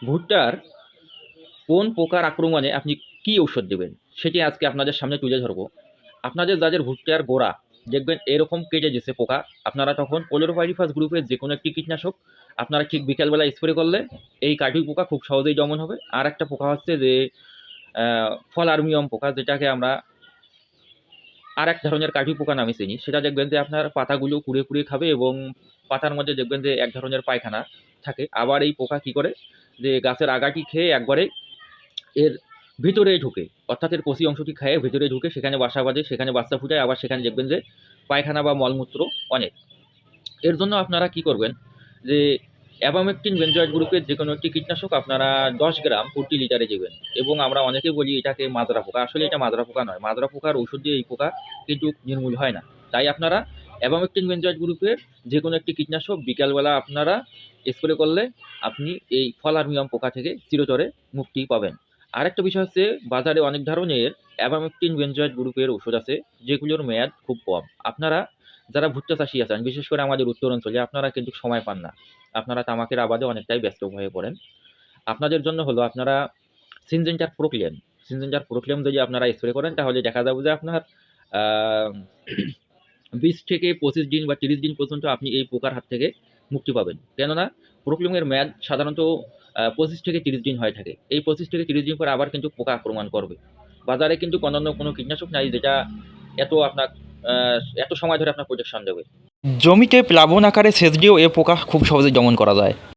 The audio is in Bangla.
ভুট্টার কোন পোকার আক্রমণে আপনি কি ঔষধ দেবেন সেটি আজকে আপনাদের সামনে তুলে ধরবো। আপনাদের যাদের ভুট্টার গোড়া দেখবেন এরকম কেটে গেছে পোকা, আপনারা তখন পোলোরোপাইরিফাস গ্রুপের যে কোনো একটি কীটনাশক আপনারা ঠিক বিকালবেলা স্প্রে করলে এই কাটুই পোকা খুব সহজেই দমন হবে। আর একটা পোকা হচ্ছে যে ফল আর্মিয়ম পোকা, যেটাকে আমরা আর এক ধরনের কাঠি পোকা নামে চিনি। সেটা দেখবেন যে আপনার পাতাগুলো কুড়ে কুড়ে খাবে এবং পাতার মধ্যে দেখবেন যে এক ধরনের পায়খানা থাকে। আবার এই পোকা কি করে যে গাছের আগাটি খেয়ে একবারে এর ভিতরে ঢুকে, অর্থাৎ এর কচি অংশটি খেয়ে ভিতরে ঢুকে সেখানে বাসা বাঁধে, সেখানে বাচ্চা ফুটায়, আবার সেখানে দেখবেন যে পায়খানা বা মলমূত্র অনেক। এর জন্য আপনারা কি করবেন যে অ্যাবামেকটিন বেনজয়েড গ্রুপের যে কোনো একটি কীটনাশক আপনারা 10 গ্রাম প্রতি লিটারে দেবেন। এবং আমরা অনেকে বলি এটাকে মাজরা পোকা, আসলে এটা মাজরা পোকা নয়। মাজরা পোকার ওষুধ দিয়ে এই পোকা কিন্তু নির্মূল হয় না। তাই আপনারা অ্যাবামেকটিন বেনজয়েড গ্রুপের যে কোনো একটি কীটনাশক বিকালবেলা আপনারা স্প্রে করলে আপনি এই ফলারমিয়াম পোকা থেকে চিরতরে মুক্তি পাবেন। আরেকটা বিষয় হচ্ছে, বাজারে অনেক ধরনের অ্যাবামেকটিন বেনজয়েড গ্রুপের ওষুধ আছে যেগুলোর মেয়াদ খুব কম। আপনারা যারা ভুট্টা চাষি আছেন, বিশেষ করে আমাদের উত্তর অঞ্চলে, আপনারা কিন্তু সময় পান না। আপনারা তামাকের আবাদে অনেকটাই ব্যস্ত হয়ে পড়েন। আপনাদের জন্য হলো আপনারা সিনজেন্টার প্রোক্লেম, সিনজেন্টার প্রোক্লেম যদি আপনারা স্প্রে করেন তাহলে দেখা যাবে যে আপনার 20 থেকে 25 দিন বা 30 দিন পর্যন্ত আপনি এই পোকার হাত থেকে মুক্তি পাবেন। কেননা প্রোক্লেমের মেয়াদ সাধারণত 25 থেকে 30 দিন হয়ে থাকে। এই 25 থেকে 30 দিন পর আবার কিন্তু পোকা আক্রমণ করবে। বাজারে কিন্তু অন্যান্য কোনো কীটনাশক নাই যেটা এত আপনার এত সময় ধরে আপনার প্রোটেকশন দেবে। জমিতে প্লাবন আকারে সেচ দিয়েও এ পোকা খুব সহজে দমন করা যায়।